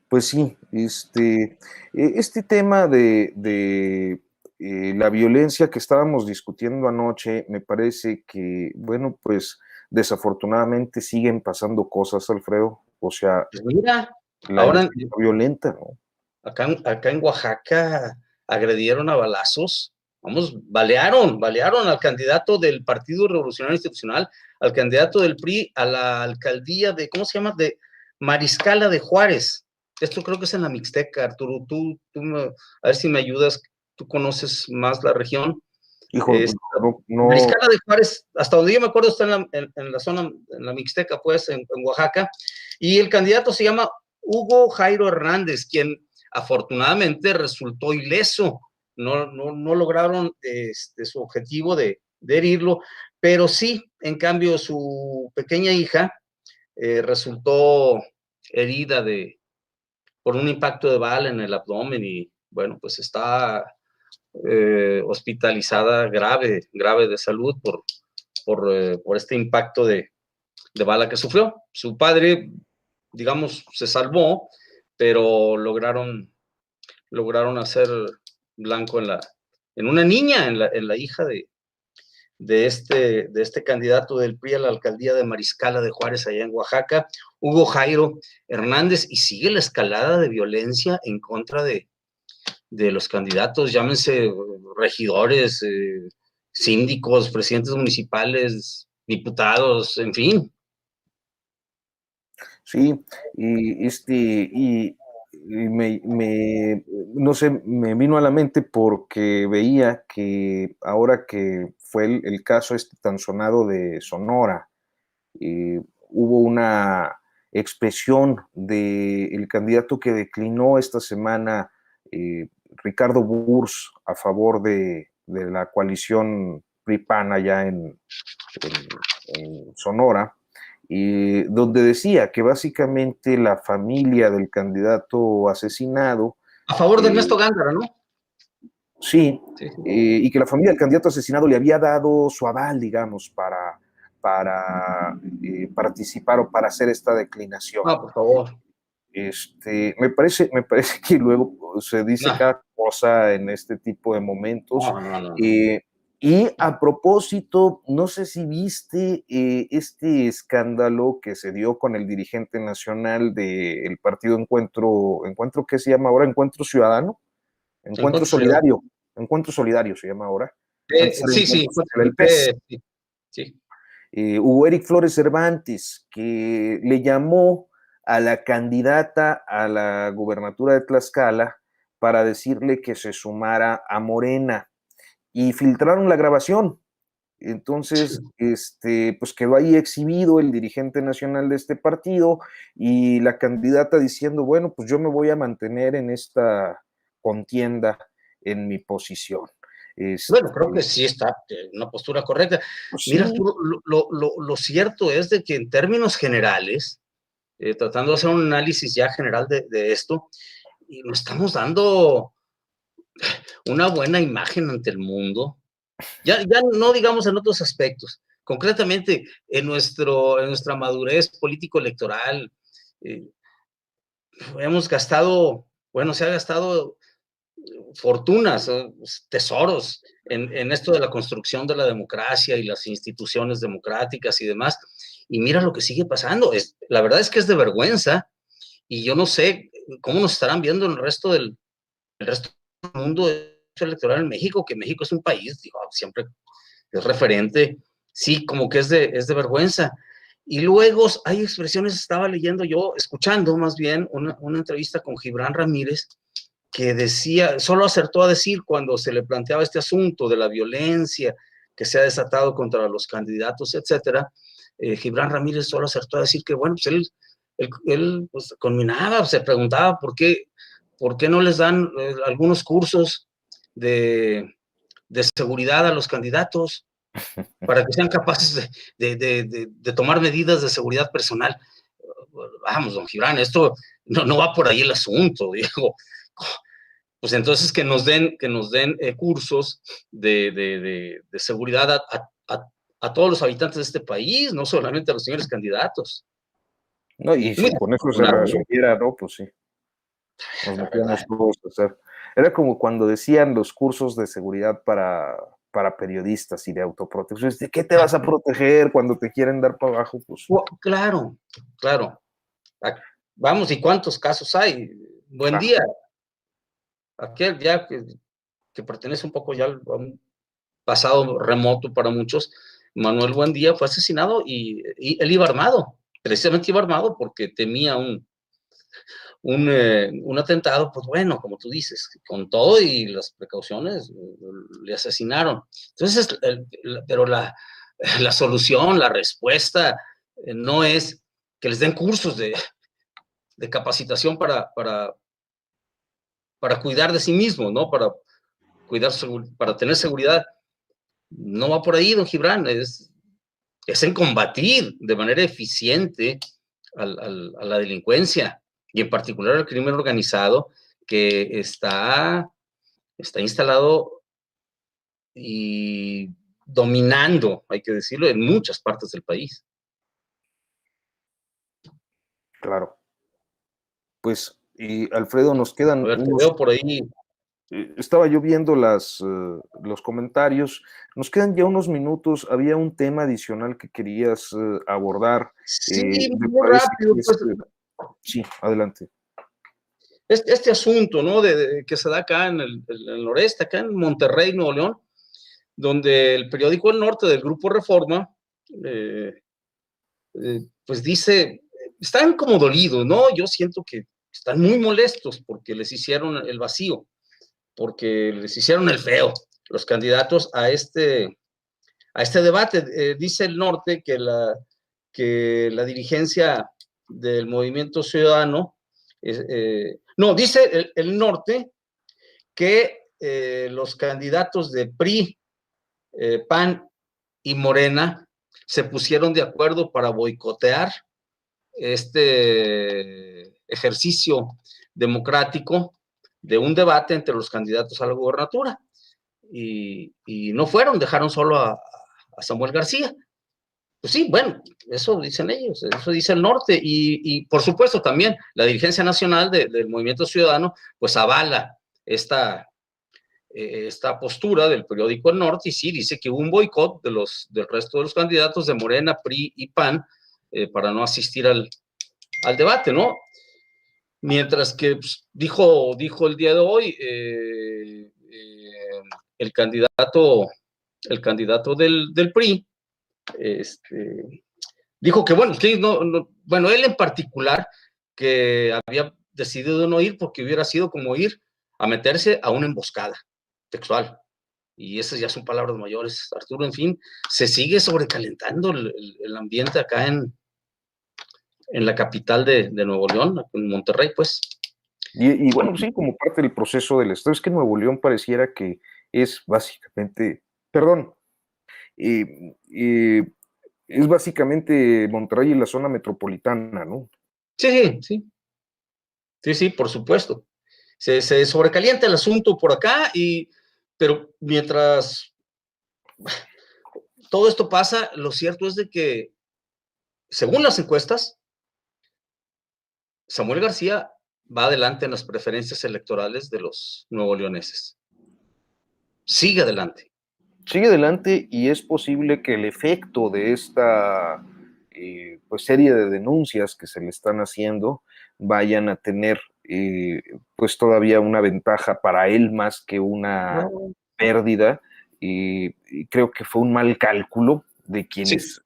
Speaker 1: Pues sí, este tema de la violencia que estábamos discutiendo anoche, me parece que, bueno, pues desafortunadamente siguen pasando cosas, Alfredo. O sea,
Speaker 2: pues mira,
Speaker 1: la
Speaker 2: ahora
Speaker 1: violenta, ¿no?
Speaker 2: Acá en Oaxaca agredieron a balazos, balearon al candidato del Partido Revolucionario Institucional, al candidato del PRI a la alcaldía de, ¿cómo se llama?, de Mariscala de Juárez. Esto creo que es en la Mixteca, Arturo, a ver si me ayudas, tú conoces más la región.
Speaker 1: Hijo, no.
Speaker 2: Mariscala de Juárez, hasta donde yo me acuerdo, está en la zona, en la Mixteca, pues, en Oaxaca, y el candidato se llama Hugo Jairo Hernández, quien afortunadamente resultó ileso, no lograron su objetivo de herirlo, pero sí, en cambio, su pequeña hija resultó herida por un impacto de bala en el abdomen, y bueno, pues está hospitalizada grave de salud por este impacto de bala que sufrió. Su padre, digamos, se salvó, pero lograron hacer blanco en una niña, en la hija de este candidato del PRI a la alcaldía de Mariscala de Juárez, allá en Oaxaca, Hugo Jairo Hernández, y sigue la escalada de violencia en contra de los candidatos, llámense regidores, síndicos, presidentes municipales, diputados, en fin.
Speaker 1: Sí, no sé, me vino a la mente porque veía que ahora que fue el caso tan sonado de Sonora, hubo una expresión del candidato que declinó esta semana, Ricardo Burs, a favor de la coalición PRI-PAN allá en Sonora, donde decía que básicamente la familia del candidato asesinado...
Speaker 2: A favor de Ernesto Gándara, ¿no?
Speaker 1: Sí, y que la familia del candidato asesinado le había dado su aval, digamos, para participar o para hacer esta declinación.
Speaker 2: Ah, por favor.
Speaker 1: Me parece que luego se dice cada cosa en este tipo de momentos.
Speaker 2: No.
Speaker 1: Y a propósito, no sé si viste este escándalo que se dio con el dirigente nacional del partido ¿Encuentro qué se llama ahora? ¿Encuentro Ciudadano? Encuentro Solidario se llama ahora.
Speaker 2: Sí.
Speaker 1: El PES. Sí. Hugo Eric Flores Cervantes, que le llamó a la candidata a la gubernatura de Tlaxcala para decirle que se sumara a Morena, y filtraron la grabación. Entonces, pues quedó ahí exhibido el dirigente nacional de este partido y la candidata diciendo, bueno, pues yo me voy a mantener en esta contienda en mi posición.
Speaker 2: Bueno, creo que sí está en una postura correcta. Pues mira, sí. Lo cierto es de que en términos generales, tratando de hacer un análisis ya general de esto, y nos estamos dando una buena imagen ante el mundo. Ya no digamos en otros aspectos, concretamente en nuestra madurez político-electoral, se ha gastado fortunas, tesoros en esto de la construcción de la democracia y las instituciones democráticas y demás, y mira lo que sigue pasando. La verdad es que es de vergüenza, y yo no sé cómo nos estarán viendo el resto del mundo electoral en México, que México es un país, digo, siempre es referente, sí, como que es de vergüenza. Y luego hay expresiones, estaba leyendo yo, escuchando más bien una entrevista con Gibran Ramírez, que decía, solo acertó a decir cuando se le planteaba este asunto de la violencia que se ha desatado contra los candidatos, etcétera, Gibran Ramírez solo acertó a decir que, bueno, pues él pues, conminaba, se preguntaba por qué no les dan algunos cursos de seguridad a los candidatos para que sean capaces de tomar medidas de seguridad personal. Vamos, don Gibran, esto no va por ahí el asunto, digo. Pues entonces que nos den cursos de seguridad a todos los habitantes de este país, no solamente a los señores candidatos.
Speaker 1: No, y si con eso se resolviera, ¿no? Pues sí. Nos metíamos todos a hacer. Era como cuando decían los cursos de seguridad para periodistas y de autoprotección. ¿De qué te vas a proteger cuando te quieren dar para abajo? Pues
Speaker 2: claro. Vamos, ¿y cuántos casos hay? Buen día. Aquel ya que pertenece un poco ya a un pasado remoto para muchos, Manuel Buendía fue asesinado y él iba armado, precisamente iba armado porque temía un atentado, pues bueno, como tú dices, con todo y las precauciones, le asesinaron. Entonces, pero la solución, la respuesta, no es que les den cursos de capacitación para cuidar de sí mismos, ¿no? Para tener seguridad. No va por ahí, don Gibran, es en combatir de manera eficiente a la delincuencia, y en particular al crimen organizado, que está instalado y dominando, hay que decirlo, en muchas partes del país.
Speaker 1: Claro. Pues, y Alfredo, nos quedan...
Speaker 2: A ver, te veo por ahí.
Speaker 1: Estaba yo viendo los comentarios. Nos quedan ya unos minutos. Había un tema adicional que querías abordar.
Speaker 2: Sí, muy rápido.
Speaker 1: Sí, adelante.
Speaker 2: Este asunto, ¿no? Que se da acá en el noreste, acá en Monterrey, Nuevo León, donde el periódico El Norte del Grupo Reforma, pues dice, están como dolidos, ¿no? Yo siento que están muy molestos porque les hicieron el vacío, porque les hicieron el feo los candidatos a este debate. Dice El Norte que la dirigencia del Movimiento Ciudadano, no, dice el norte que los candidatos de PRI, PAN y Morena se pusieron de acuerdo para boicotear este ejercicio democrático de un debate entre los candidatos a la gobernatura. Y no fueron, dejaron solo a Samuel García. Pues sí, bueno, eso dicen ellos, eso dice el norte, y por supuesto también la dirigencia nacional del Movimiento Ciudadano, pues avala esta postura del periódico El Norte, y sí, dice que hubo un boicot del resto de los candidatos de Morena, PRI y PAN, para no asistir al debate, ¿no? Mientras que pues, dijo el día de hoy el candidato del PRI, dijo que, bueno, bueno, él en particular, que había decidido no ir porque hubiera sido como ir a meterse a una emboscada sexual. Y esas ya son palabras mayores, Arturo. En fin, se sigue sobrecalentando el ambiente acá en la capital de Nuevo León, en Monterrey, pues.
Speaker 1: Y bueno, sí, como parte del proceso del Estado, es que Nuevo León pareciera que es básicamente, perdón, es básicamente Monterrey y la zona metropolitana, ¿no?
Speaker 2: Sí, sí. Sí, sí, por supuesto. Se sobrecalienta el asunto por acá, pero mientras todo esto pasa, lo cierto es de que, según las encuestas, Samuel García va adelante en las preferencias electorales de los nuevoleoneses. Sigue adelante.
Speaker 1: Sigue adelante, y es posible que el efecto de esta pues serie de denuncias que se le están haciendo vayan a tener pues todavía una ventaja para él más que una pérdida. Y creo que fue un mal cálculo de quienes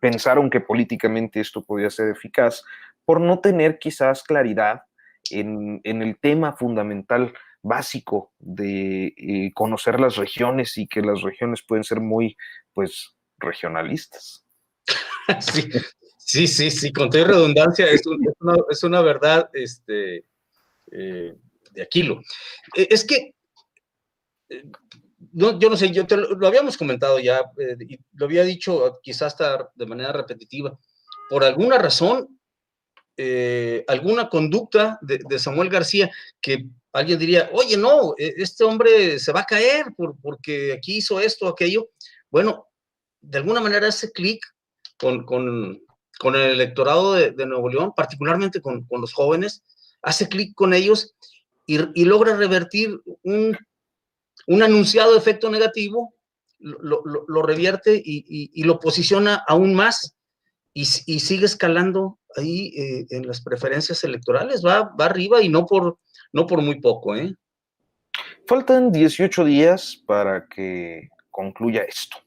Speaker 1: pensaron que políticamente esto podía ser eficaz, por no tener quizás claridad en el tema fundamental básico de conocer las regiones, y que las regiones pueden ser muy, pues, regionalistas.
Speaker 2: Sí, con toda redundancia, es una verdad de Aquilo. Es que, yo no sé, lo habíamos comentado ya, y lo había dicho quizás hasta de manera repetitiva. Por alguna razón, alguna conducta de Samuel García, que alguien diría, oye, no, este hombre se va a caer porque aquí hizo esto, aquello. Bueno, de alguna manera ese clic con el electorado de Nuevo León, particularmente con los jóvenes, hace clic con ellos y logra revertir un anunciado efecto negativo, lo revierte y lo posiciona aún más, y sigue escalando ahí en las preferencias electorales, va arriba, y no por muy poco, ¿eh?
Speaker 1: Faltan 18 días para que concluya esto.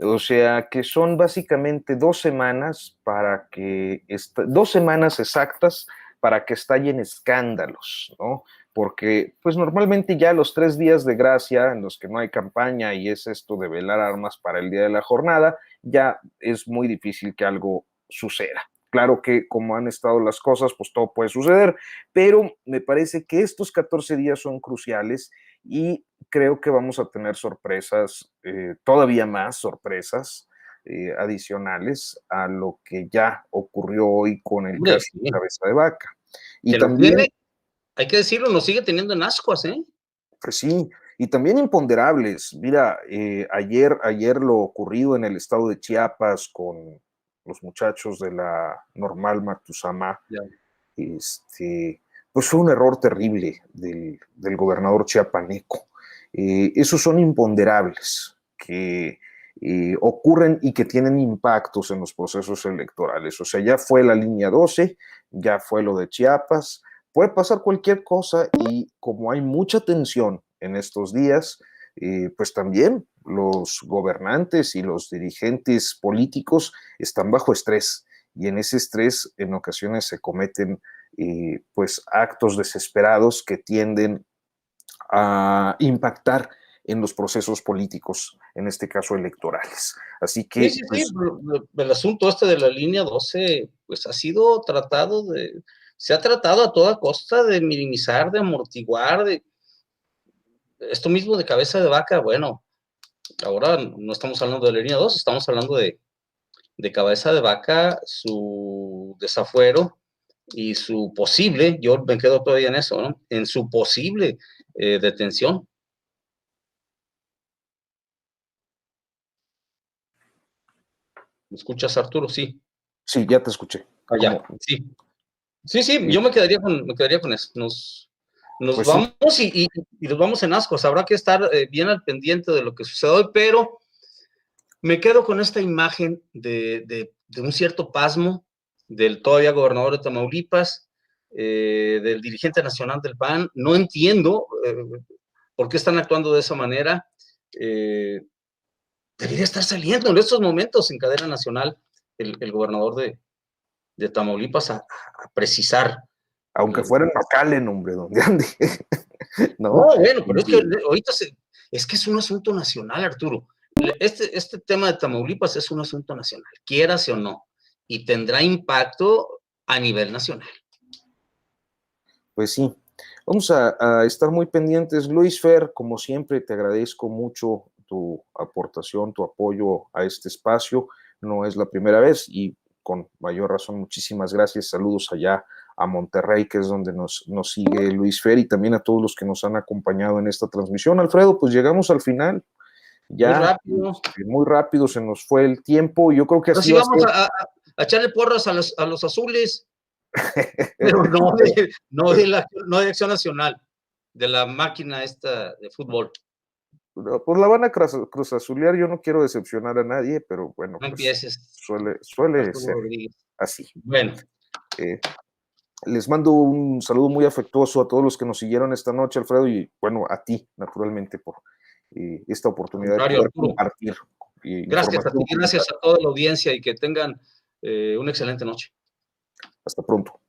Speaker 1: O sea, que son básicamente 2 semanas para que 2 semanas exactas para que estallen escándalos, ¿no? Porque, pues normalmente ya los 3 días de gracia en los que no hay campaña y es esto de velar armas para el día de la jornada, ya es muy difícil que algo suceda. Claro que como han estado las cosas, pues todo puede suceder, pero me parece que estos 14 días son cruciales, y creo que vamos a tener sorpresas, todavía más sorpresas adicionales a lo que ya ocurrió hoy con el caso de Cabeza de Vaca. Y también,
Speaker 2: hay que decirlo, nos sigue teniendo en ascuas, ¿eh?
Speaker 1: Pues sí, y también imponderables. Mira, ayer lo ocurrido en el estado de Chiapas con los muchachos de la Normal Matusamá, pues fue un error terrible del gobernador chiapaneco. Esos son imponderables que ocurren y que tienen impactos en los procesos electorales. O sea, ya fue la línea 12, ya fue lo de Chiapas, puede pasar cualquier cosa, y como hay mucha tensión en estos días, pues también los gobernantes y los dirigentes políticos están bajo estrés, y en ese estrés en ocasiones se cometen pues actos desesperados que tienden a impactar en los procesos políticos, en este caso electorales. Así que...
Speaker 2: Sí, el asunto de la línea 12 pues se ha tratado a toda costa de minimizar, de amortiguar, de esto mismo de cabeza de vaca. Bueno, ahora no estamos hablando de la línea 2, estamos hablando de cabeza de vaca, su desafuero y su posible, yo me quedo todavía en eso, ¿no? En su posible detención. ¿Me escuchas, Arturo? Sí.
Speaker 1: Sí, ya te escuché.
Speaker 2: Ya, sí. Sí, yo me quedaría con eso. Nos pues vamos sí. y nos vamos en ascuas. Habrá que estar bien al pendiente de lo que sucede hoy, pero me quedo con esta imagen de un cierto pasmo del todavía gobernador de Tamaulipas, del dirigente nacional del PAN. No entiendo por qué están actuando de esa manera. Debería estar saliendo en estos momentos en cadena nacional el gobernador de Tamaulipas a precisar.
Speaker 1: Aunque fuera en McAllen, hombre, donde ande.
Speaker 2: No, bueno, pero es que ahorita es que es un asunto nacional, Arturo. Este tema de Tamaulipas es un asunto nacional, quieras o no, y tendrá impacto a nivel nacional.
Speaker 1: Pues sí, vamos a estar muy pendientes. Luis Fer, como siempre, te agradezco mucho tu aportación, tu apoyo a este espacio. No es la primera vez y con mayor razón, muchísimas gracias. Saludos allá a Monterrey, que es donde nos sigue Luis Fer, y también a todos los que nos han acompañado en esta transmisión. Alfredo, pues llegamos al final. Ya muy rápido se nos fue el tiempo. Yo creo que así
Speaker 2: va vamos a echarle porras a los azules, pero no de Acción Nacional, de la máquina esta de fútbol.
Speaker 1: Pues la van a cruzazulear. Yo no quiero decepcionar a nadie, pero bueno,
Speaker 2: no
Speaker 1: pues suele ser así.
Speaker 2: Bueno.
Speaker 1: Les mando un saludo muy afectuoso a todos los que nos siguieron esta noche, Alfredo, y bueno, a ti, naturalmente, por esta oportunidad de poder compartir.
Speaker 2: Gracias a ti, gracias a toda la audiencia y que tengan una excelente noche.
Speaker 1: Hasta pronto.